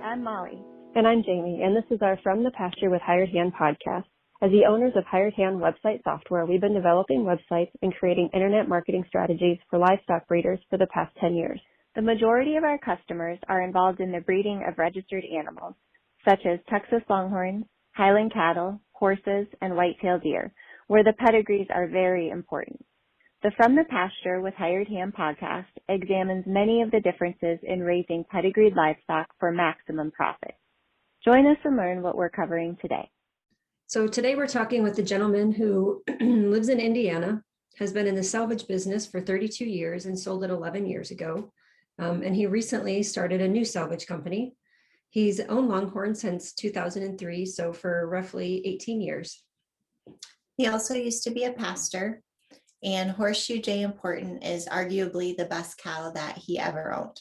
I'm Molly. And I'm Jamie, and this is our From the Pasture with Hired Hand podcast. As the owners of Hired Hand website software, we've been developing websites and creating internet marketing strategies for livestock breeders for the past 10 years. The majority of our customers are involved in the breeding of registered animals, such as Texas Longhorns, Highland cattle, horses, and white-tailed deer, where the pedigrees are very important. The From the Pasture with Hired Hand podcast examines many of the differences in raising pedigreed livestock for maximum profit. Join us and learn what we're covering today. So today we're talking with a gentleman who lives in Indiana, has been in the salvage business for 32 years and sold it 11 years ago. And he recently started a new salvage company. He's owned Longhorn since 2003, so for roughly 18 years. He also used to be a pastor, and Horseshoe J Important is arguably the best cow that he ever owned.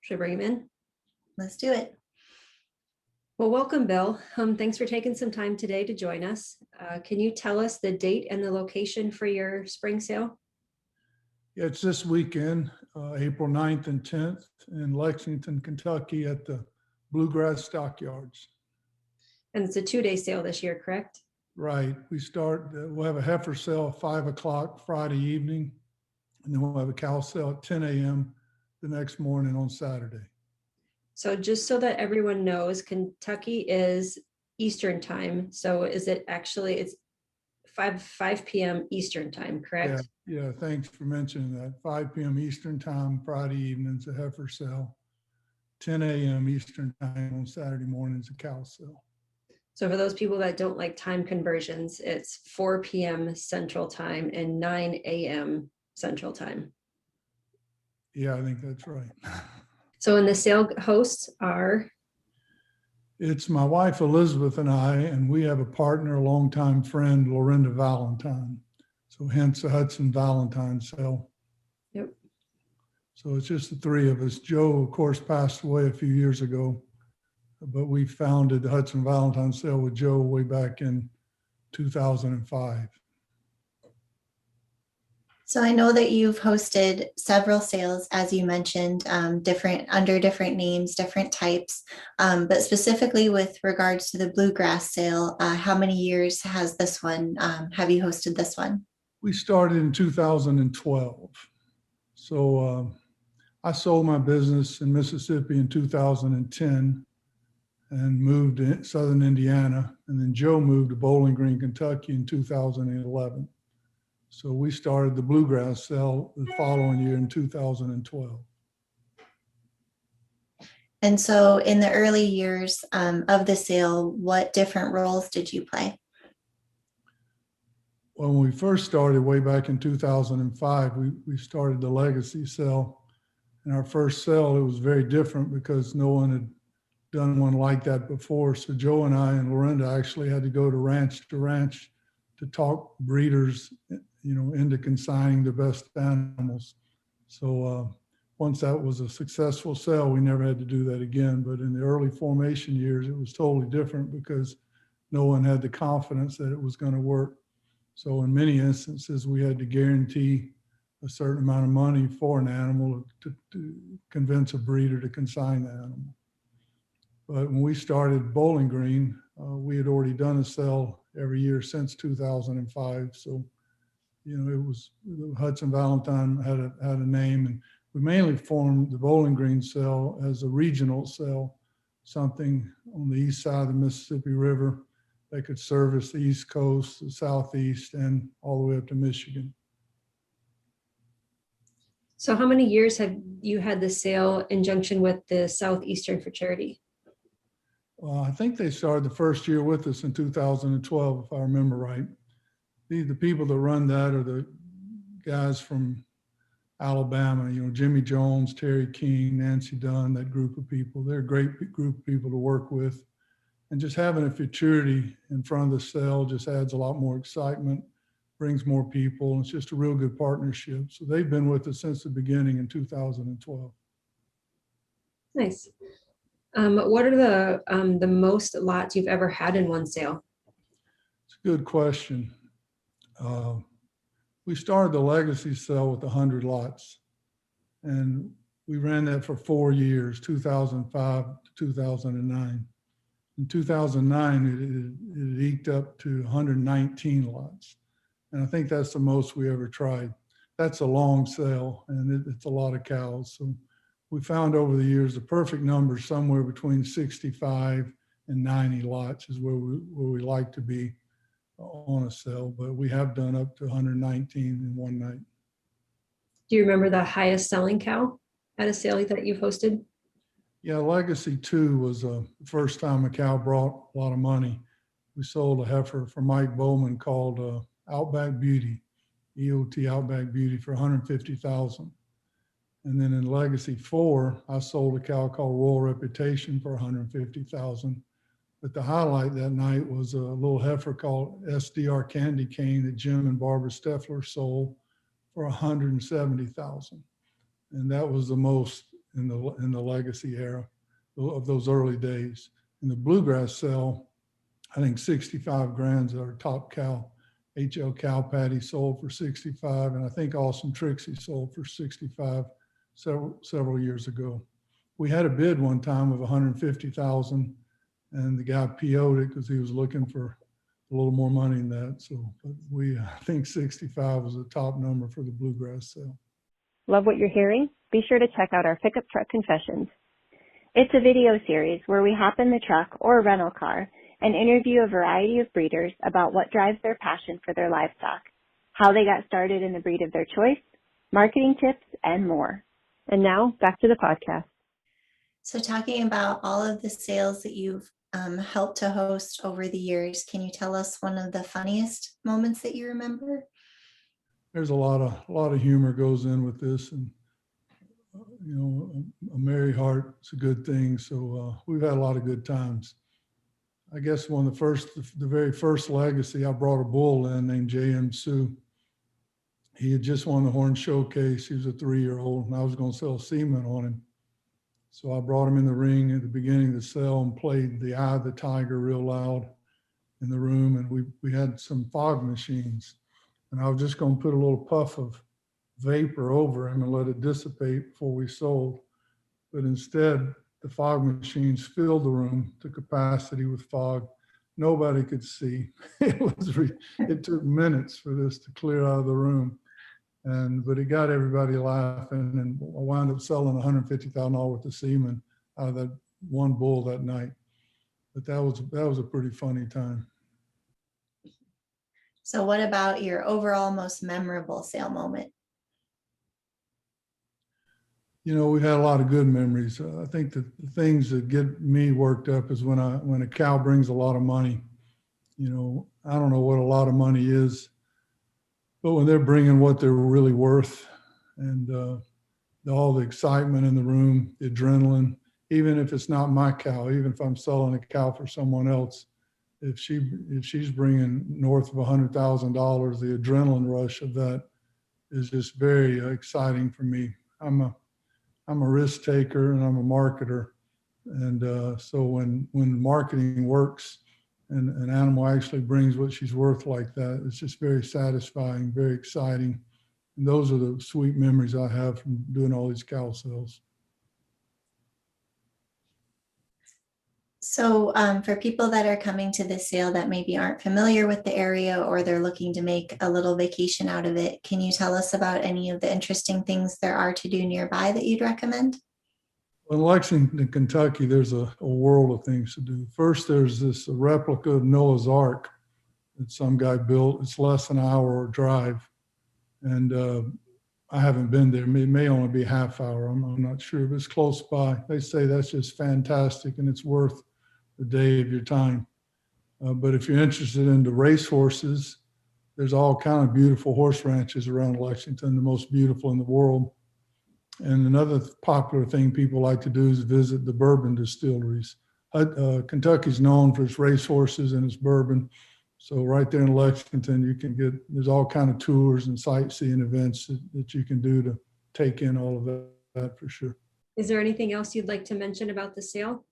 Should I bring him in? Let's do it. Well, welcome, Bill. Thanks for taking some time today to join us. Can you tell us the date and the location for your spring sale? Yeah, it's this weekend, April 9th and 10th in Lexington, Kentucky at the Bluegrass Stockyards. And it's a 2-day sale this year, correct? Right. We'll have a heifer sale at 5 o'clock Friday evening, and then we'll have a cow sale at 10 a.m. the next morning on Saturday. So just so that everyone knows, Kentucky is Eastern time. So is it actually, it's 5 p.m. Eastern time, correct? Yeah, thanks for mentioning that. 5 p.m. Eastern time, Friday evening's a heifer sale. 10 a.m. Eastern time on Saturday morning's a cow sale. So for those people that don't like time conversions, it's 4 p.m. Central time and 9 a.m. Central time. Yeah, I think that's right. So and the sale hosts are? It's my wife, Elizabeth, and I, and we have a partner, a longtime friend, Lorinda Valentine. So hence the Hudson Valentine sale. Yep. So it's just the three of us. Joe, of course, passed away a few years ago, but we founded the Hudson Valentine sale with Joe way back in 2005. So I know that you've hosted several sales, as you mentioned, under different names, different types, but specifically with regards to the Bluegrass Sale, how many years has this one, have you hosted this one? We started in 2012. So I sold my business in Mississippi in 2010 and moved to Southern Indiana. And then Joe moved to Bowling Green, Kentucky in 2011. So we started the Bluegrass Sale the following year in 2012. And so in the early years of the sale, what different roles did you play? When we first started way back in 2005, we started the Legacy Sale. In our first sale, it was very different because no one had done one like that before. So Joe and I and Lorinda actually had to go to ranch to talk breeders, into consigning the best animals. So once that was a successful sale, we never had to do that again. But in the early formation years, it was totally different because no one had the confidence that it was going to work. So in many instances, we had to guarantee a certain amount of money for an animal to convince a breeder to consign the animal. But when we started Bowling Green, we had already done a sale every year since 2005. So, it was Hudson Valentine had a name, and we mainly formed the Bowling Green sale as a regional sale, something on the east side of the Mississippi River that could service the East Coast, the Southeast, and all the way up to Michigan. So how many years have you had the sale in junction with the Southeastern for charity? Well, I think they started the first year with us in 2012, if I remember right. The people that run that are the guys from Alabama, Jimmy Jones, Terry King, Nancy Dunn, that group of people. They're a great group of people to work with. And just having a futurity in front of the sale just adds a lot more excitement, brings more people. And it's just a real good partnership. So they've been with us since the beginning in 2012. Nice. What are the most lots you've ever had in one sale? It's a good question. We started the Legacy sale with 100 lots, and We ran that for 4 years, 2005 to 2009. In 2009, it eked up to 119 lots. And I think that's the most we ever tried. That's a long sale, and it's a lot of cows. So we found over the years the perfect number somewhere between 65 and 90 lots is where we like to be on a sale, but we have done up to 119 in one night. Do you remember the highest selling cow at a sale that you've hosted? Yeah, Legacy 2 was the first time a cow brought a lot of money. We sold a heifer for Mike Bowman called Outback Beauty, EOT Outback Beauty, for $150,000. And then in Legacy 4, I sold a cow called Royal Reputation for $150,000. But the highlight that night was a little heifer called SDR Candy Cane that Jim and Barbara Steffler sold for $170,000. And that was the most in the Legacy era of those early days. In the Bluegrass Sale, I think 65 grand's our top cow. HL Cow Patty sold for 65, and I think Awesome Trixie sold for 65 several years ago. We had a bid one time of 150,000, and the guy PO'd it because he was looking for a little more money than that. So I think 65 was the top number for the Bluegrass Sale. Love what you're hearing? Be sure to check out our Pickup Truck Confessions. It's a video series where we hop in the truck or rental car and interview a variety of breeders about what drives their passion for their livestock, how they got started in the breed of their choice, marketing tips, and more. And now back to the podcast. So talking about all of the sales that you've helped to host over the years, can you tell us one of the funniest moments that you remember? There's a lot of humor goes in with this, and you know, a merry heart is a good thing. So we've had a lot of good times. I guess the very first Legacy, I brought a bull in named J.M. Sue. He had just won the Horn Showcase. He was a 3-year-old, and I was going to sell semen on him. So I brought him in the ring at the beginning of the sale and played the Eye of the Tiger real loud in the room. And we had some fog machines. And I was just going to put a little puff of vapor over him and let it dissipate before we sold. But instead, the fog machines filled the room to capacity with fog. Nobody could see. It took minutes for this to clear out of the room. But it got everybody laughing, and I wound up selling $150,000 worth of semen out of that one bull that night. But that was a pretty funny time. So what about your overall most memorable sale moment? You know, we've had a lot of good memories. I think the things that get me worked up is when a cow brings a lot of money. You know, I don't know what a lot of money is, but when they're bringing what they're really worth, and all the excitement in the room, the adrenaline, even if it's not my cow, even if I'm selling a cow for someone else, if she's bringing north of $100,000, the adrenaline rush of that is just very exciting for me. I'm a risk taker and I'm a marketer, and so when marketing works and an animal actually brings what she's worth like that, it's just very satisfying, very exciting. And those are the sweet memories I have from doing all these cow sales. So for people that are coming to this sale that maybe aren't familiar with the area, or they're looking to make a little vacation out of it, can you tell us about any of the interesting things there are to do nearby that you'd recommend? Well, in Lexington, Kentucky, there's a world of things to do. First, there's this replica of Noah's Ark that some guy built. It's less than an hour drive. And I haven't been there. It may only be a half hour. I'm not sure, but it's close by. They say that's just fantastic, and it's worth a day of your time. But if you're interested in the race horses, there's all kind of beautiful horse ranches around Lexington, the most beautiful in the world. And another popular thing people like to do is visit the bourbon distilleries. Kentucky's known for its race horses and its bourbon. So right there in Lexington, there's all kind of tours and sightseeing events that you can do to take in all of that for sure. Is there anything else you'd like to mention about the sale?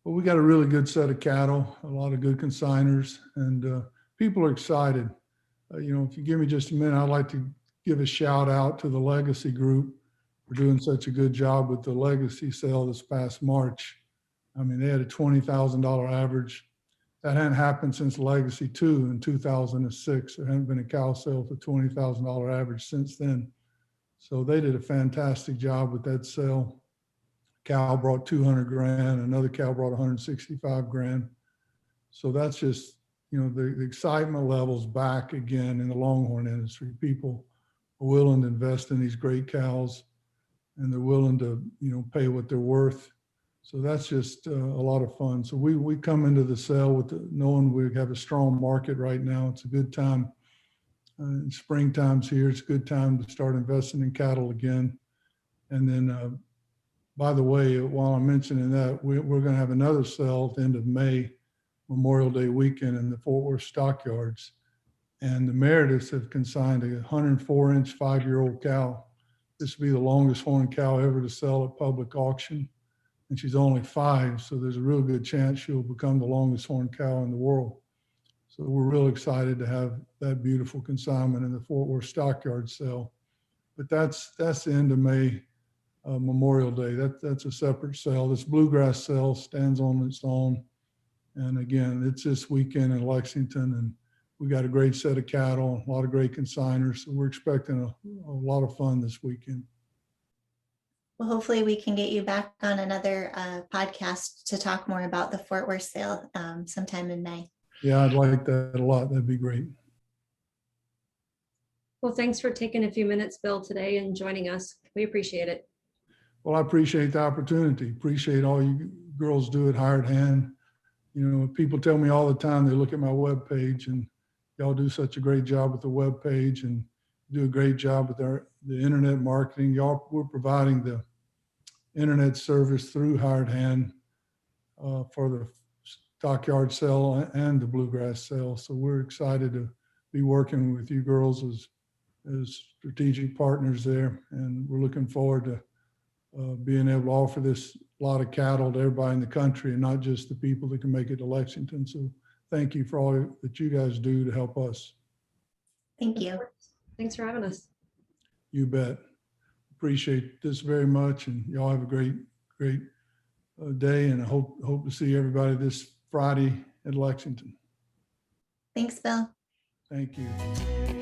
Well, we got a really good set of cattle, a lot of good consigners, and people are excited. If you give me just a minute, I'd like to give a shout out to the Legacy group. for doing such a good job with the legacy sale this past March. I mean, they had a $20,000 average. That hadn't happened since Legacy 2 in 2006. There hadn't been a cow sale with a $20,000 average since then. So they did a fantastic job with that sale. Cow brought 200 grand, another cow brought 165 grand. So that's just, you know, the excitement levels back again in the Longhorn industry. People are willing to invest in these great cows, and they're willing to, you know, pay what they're worth. So that's just a lot of fun. So we come into the sale with knowing we have a strong market right now. It's a good time. Springtime's here. It's a good time to start investing in cattle again. And then, by the way, while I'm mentioning that, we're going to have another sale at the end of May, Memorial Day weekend, in the Fort Worth stockyards. And the Merediths have consigned a 104-inch 5-year-old cow. This will be the longest horn cow ever to sell at public auction. And she's only 5, so there's a real good chance she'll become the longest horn cow in the world. So we're real excited to have that beautiful consignment in the Fort Worth stockyard sale. But that's the end of May, Memorial Day. That's a separate sale. This Bluegrass Sale stands on its own. And again, it's this weekend in Lexington, and we got a great set of cattle, a lot of great consigners. So we're expecting a lot of fun this weekend. Well, hopefully we can get you back on another podcast to talk more about the Fort Worth sale sometime in May. Yeah, I'd like that a lot. That'd be great. Well, thanks for taking a few minutes, Bill, today and joining us. We appreciate it. Well, I appreciate the opportunity. Appreciate all you girls do at Hired Hand. You know, people tell me all the time, they look at my webpage, and y'all do such a great job with the webpage and do a great job with the internet marketing. We're providing the internet service through Hired Hand for the stockyard sale and the Bluegrass sale. So we're excited to be working with you girls as strategic partners there. And we're looking forward to being able to offer this lot of cattle to everybody in the country, and not just the people that can make it to Lexington. So thank you for all that you guys do to help us. Thank you. Thanks for having us. You bet. Appreciate this very much, and y'all have a great day, and I hope to see everybody this Friday at Lexington. Thanks, Bill. Thank you.